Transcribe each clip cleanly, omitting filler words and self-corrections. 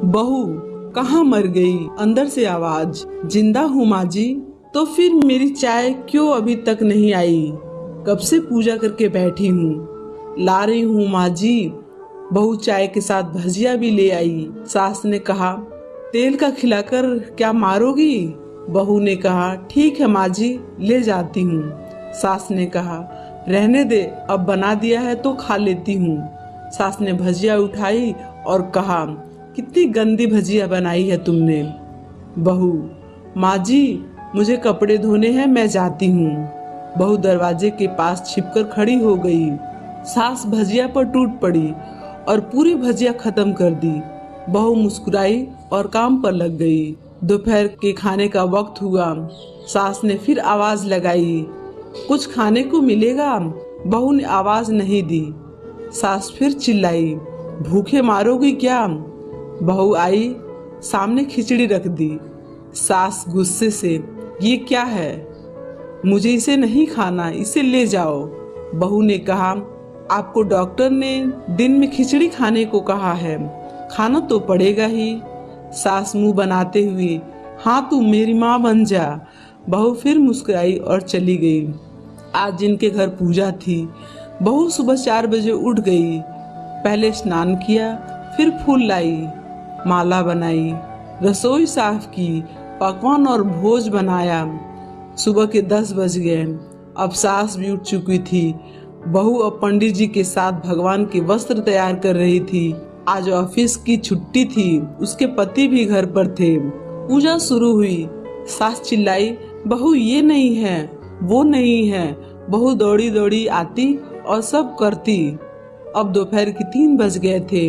बहू कहाँ मर गई? अंदर से आवाज, जिंदा हूँ माँ जी। तो फिर मेरी चाय क्यों अभी तक नहीं आई? कब से पूजा करके बैठी हूँ, ला रही हूँ माँ जी। बहू चाय के साथ भजिया भी ले आई। सास ने कहा, तेल का खिलाकर क्या मारोगी? बहू ने कहा, ठीक है माँ जी, ले जाती हूँ। सास ने कहा, रहने दे, अब बना दिया है तो खा लेती हूँ। सास ने भजिया उठाई और कहा, कितनी गंदी भजिया बनाई है तुमने। बहू, माँ जी मुझे कपड़े धोने हैं, मैं जाती हूँ। बहू दरवाजे के पास छिपकर खड़ी हो गई। सास भजिया पर टूट पड़ी और पूरी भजिया खत्म कर दी। बहू मुस्कुराई और काम पर लग गई। दोपहर के खाने का वक्त हुआ। सास ने फिर आवाज लगाई, कुछ खाने को मिलेगा? बहू ने आवाज नहीं दी। सास फिर चिल्लाई, भूखे मारोगी क्या? बहू आई, सामने खिचड़ी रख दी। सास गुस्से से, ये क्या है? मुझे इसे नहीं खाना, इसे ले जाओ। बहू ने कहा, आपको डॉक्टर ने दिन में खिचड़ी खाने को कहा है, खाना तो पड़ेगा ही। सास मुंह बनाते हुए, हाँ तू मेरी माँ बन जा। बहू फिर मुस्कुराई और चली गई। आज जिनके घर पूजा थी, बहू सुबह 4 बजे उठ गई। पहले स्नान किया, फिर फूल लाई, माला बनाई, रसोई साफ की, पकवान और भोज बनाया। सुबह के 10 बज गए। अब सास भी उठ चुकी थी। बहू अब पंडित जी के साथ भगवान के वस्त्र तैयार कर रही थी। आज ऑफिस की छुट्टी थी, उसके पति भी घर पर थे। पूजा शुरू हुई। सास चिल्लाई, बहू ये नहीं है, वो नहीं है। बहू दौड़ी दौड़ी आती और सब करती। अब दोपहर के 3 बज गए थे।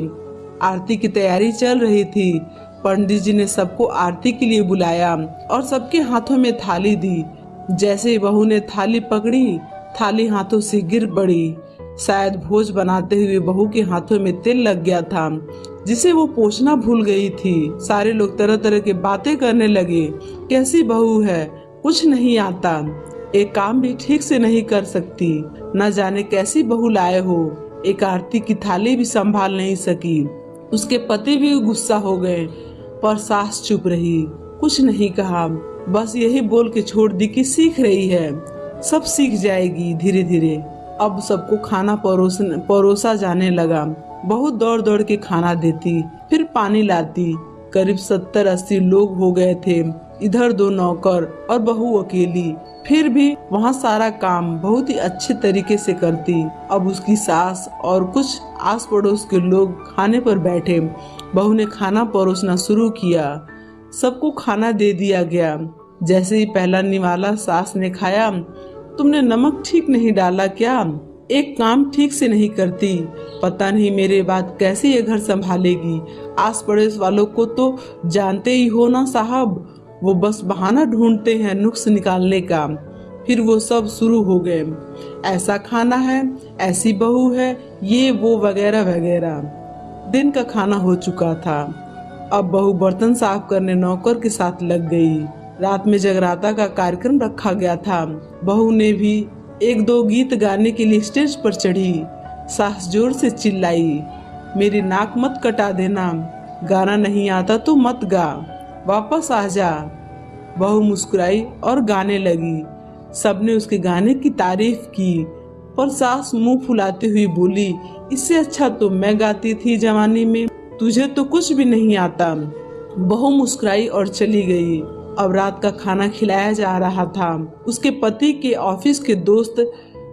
आरती की तैयारी चल रही थी। पंडित जी ने सबको आरती के लिए बुलाया और सबके हाथों में थाली दी। जैसे ही बहू ने थाली पकड़ी, थाली हाथों से गिर पड़ी। शायद भोज बनाते हुए बहू के हाथों में तेल लग गया था, जिसे वो पोंछना भूल गई थी। सारे लोग तरह तरह की बातें करने लगे। कैसी बहू है, कुछ नहीं आता, एक काम भी ठीक से नहीं कर सकती, न जाने कैसी बहू लाए हो, एक आरती की थाली भी संभाल नहीं सकी। उसके पति भी गुस्सा हो गए, पर सास चुप रही, कुछ नहीं कहा, बस यही बोल के छोड़ दी कि सीख रही है, सब सीख जाएगी धीरे धीरे। अब सबको खाना परोसा जाने लगा। बहुत दौड़ दौड़ के खाना देती, फिर पानी लाती। करीब 70-80 लोग हो गए थे। इधर 2 नौकर और बहू अकेली। फिर भी वहाँ सारा काम बहुत ही अच्छे तरीके से करती। अब उसकी सास और कुछ आस पड़ोस के लोग खाने पर बैठे। बहू ने खाना परोसना शुरू किया। सबको खाना दे दिया गया। जैसे ही पहला निवाला सास ने खाया, तुमने नमक ठीक नहीं डाला क्या? एक काम ठीक से नहीं करती, पता नहीं मेरे बाद कैसे ये घर संभालेगी। आस पड़ोस वालों को तो जानते ही हो ना साहब, वो बस बहाना ढूंढते हैं नुक्स निकालने का। फिर वो सब शुरू हो गए, ऐसा खाना है, ऐसी बहू है, ये वो वगैरह वगैरह। दिन का खाना हो चुका था। अब बहू बर्तन साफ करने नौकर के साथ लग गई। रात में जगराता का कार्यक्रम रखा गया था। बहू ने भी 1-2 गीत गाने के लिए स्टेज पर चढ़ी। सास जोर से चिल्लाई, मेरी नाक मत कटा देना, गाना नहीं आता तो मत गा, वापस आ जा। बहू मुस्कुराई और गाने लगी। सबने उसके गाने की तारीफ की, पर सास मुंह फुलाते हुए बोली, इससे अच्छा तो मैं गाती थी जवानी में, तुझे तो कुछ भी नहीं आता। बहू मुस्कुराई और चली गई। अब रात का खाना खिलाया जा रहा था। उसके पति के ऑफिस के दोस्त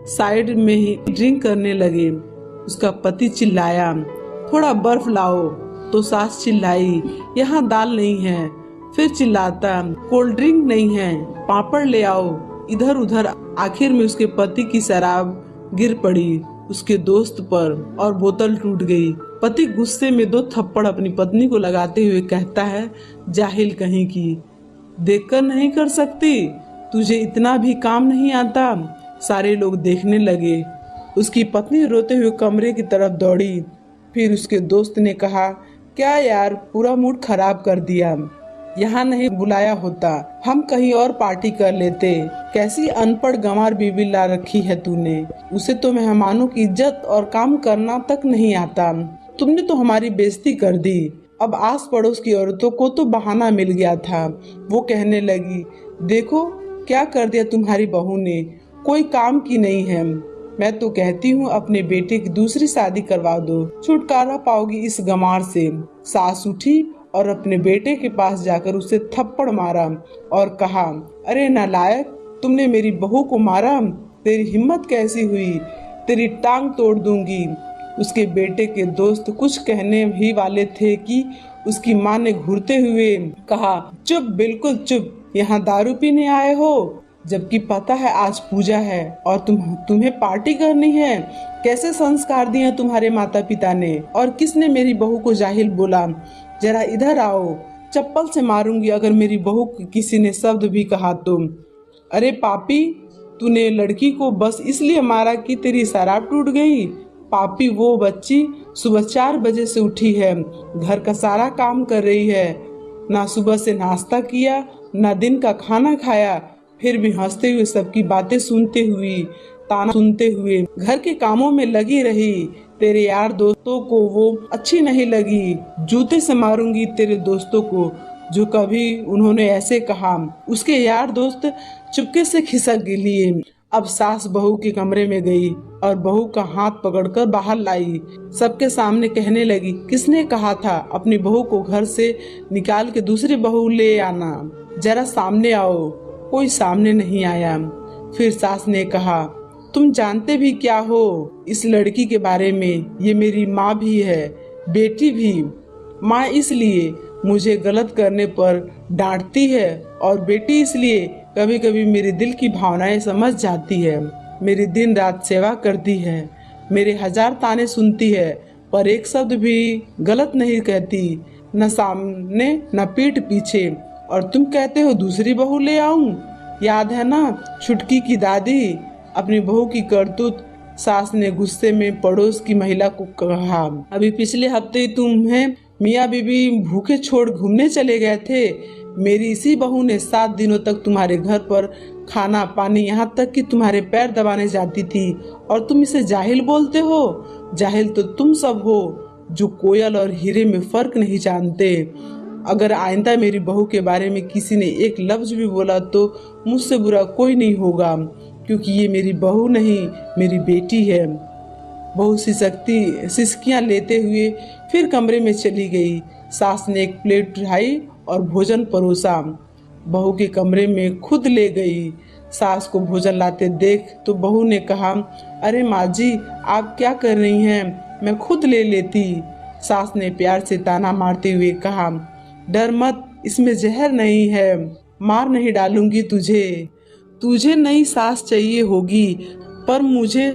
साइड में ही ड्रिंक करने लगे। उसका पति चिल्लाया, थोड़ा बर्फ लाओ। तो सास चिल्लाई, यहाँ दाल नहीं है। फिर चिल्लाता, कोल्ड ड्रिंक नहीं है, पापड़ ले आओ। इधर उधर आखिर में उसके पति की शराब गिर पड़ी उसके दोस्त पर और बोतल टूट गई। पति गुस्से में 2 थप्पड़ अपनी पत्नी को लगाते हुए कहता है, जाहिल कहीं की, देखकर नहीं कर सकती, तुझे इतना भी काम नहीं आता। सारे लोग देखने लगे। उसकी पत्नी रोते हुए कमरे की तरफ दौड़ी। फिर उसके दोस्त ने कहा, क्या यार, पूरा मूड खराब कर दिया, यहाँ नहीं बुलाया होता, हम कहीं और पार्टी कर लेते। कैसी अनपढ़ गंवार बीवी ला रखी है तूने, उसे तो मेहमानों की इज्जत और काम करना तक नहीं आता। तुमने तो हमारी बेइज्जती कर दी। अब आस पड़ोस की औरतों को तो बहाना मिल गया था। वो कहने लगी, देखो क्या कर दिया तुम्हारी बहू ने, कोई काम की नहीं है। मैं तो कहती हूँ अपने बेटे की दूसरी शादी करवा दो, छुटकारा पाओगी इस गंवार से। सास उठी और अपने बेटे के पास जाकर उसे थप्पड़ मारा और कहा, अरे नालायक, तुमने मेरी बहू को मारा, तेरी हिम्मत कैसी हुई, तेरी टांग तोड़ दूंगी। उसके बेटे के दोस्त कुछ कहने ही वाले थे कि उसकी माँ ने घूरते हुए कहा, चुप, बिल्कुल चुप, यहाँ दारू पीने आए हो, जबकि पता है आज पूजा है और तुम्हें पार्टी करनी है। कैसे संस्कार दिए तुम्हारे माता पिता ने, और किसने मेरी बहू को जाहिल बोला। जरा इधर आओ, चप्पल से मारूंगी अगर मेरी बहू को किसी ने शब्द भी कहा तो। अरे पापी, तूने लड़की को बस इसलिए मारा कि तेरी शराब टूट गई। पापी, वो बच्ची सुबह 4 बजे से उठी है, घर का सारा काम कर रही है, ना सुबह से नाश्ता किया, ना दिन का खाना खाया, फिर भी हंसते हुए सबकी बातें सुनते हुए, ताना सुनते हुए घर के कामों में लगी रही। तेरे यार दोस्तों को वो अच्छी नहीं लगी। जूते से मारूंगी तेरे दोस्तों को जो कभी उन्होंने ऐसे कहा। उसके यार दोस्त चुपके से खिसक लिए। अब सास बहू के कमरे में गई और बहू का हाथ पकड़कर बाहर लाई। सबके सामने कहने लगी, किसने कहा था अपनी बहू को घर से निकाल के दूसरी बहू ले आना, जरा सामने आओ। कोई सामने नहीं आया। फिर सास ने कहा, तुम जानते भी क्या हो इस लड़की के बारे में, ये मेरी माँ भी है, बेटी भी। माँ इसलिए मुझे गलत करने पर डांटती है और बेटी इसलिए कभी कभी मेरे दिल की भावनाएं समझ जाती है। मेरी दिन रात सेवा करती है, मेरे 1000 ताने सुनती है, पर एक शब्द भी गलत नहीं कहती, न सामने न पीठ पीछे। और तुम कहते हो दूसरी बहू ले आऊं? याद है ना छुटकी की दादी, अपनी बहू की करतूत। सास ने गुस्से में पड़ोस की महिला को कहा, अभी पिछले हफ्ते तुम्हें मियाँ बीबी भूखे छोड़ घूमने चले गए थे। मेरी इसी बहू ने 7 दिनों तक तुम्हारे घर पर खाना पानी, यहाँ तक कि तुम्हारे पैर दबाने जाती थी, और तुम इसे जाहिल बोलते हो। जाहिल तो तुम सब हो जो कोयल और हीरे में फर्क नहीं जानते। अगर आइंदा मेरी बहू के बारे में किसी ने एक लफ्ज भी बोला तो मुझसे बुरा कोई नहीं होगा, क्योंकि ये मेरी बहू नहीं, मेरी बेटी है। बहू सिसकियां लेते हुए फिर कमरे में चली गई। सास ने एक प्लेट उठाई और भोजन परोसा, बहू के कमरे में खुद ले गई। सास को भोजन लाते देख तो बहू ने कहा, अरे माँ जी, आप क्या कर रही हैं, मैं खुद ले लेती। सास ने प्यार से ताना मारते हुए कहा, डर मत, इसमें जहर नहीं है, मार नहीं डालूंगी तुझे नई सास चाहिए होगी, पर मुझे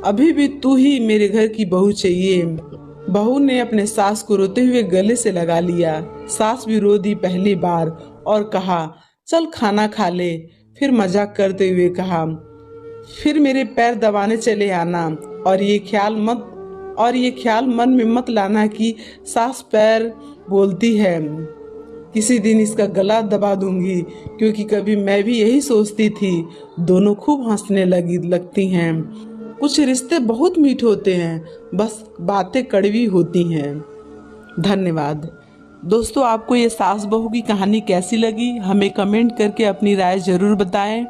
अभी भी तू ही मेरे घर की बहू चाहिए। बहू ने अपने सास को रोते हुए गले से लगा लिया। सास भी रो दी पहली बार और कहा, चल खाना खा ले। फिर मजाक करते हुए कहा, फिर मेरे पैर दबाने चले आना, और ये ख्याल मन में मत लाना कि सास पैर बोलती है। किसी दिन इसका गला दबा दूंगी, क्योंकि कभी मैं भी यही सोचती थी। दोनों खूब हंसने लगती हैं। कुछ रिश्ते बहुत मीठे होते हैं, बस बातें कड़वी होती हैं। धन्यवाद। दोस्तों, आपको ये सास बहू की कहानी कैसी लगी, हमें कमेंट करके अपनी राय जरूर बताएं।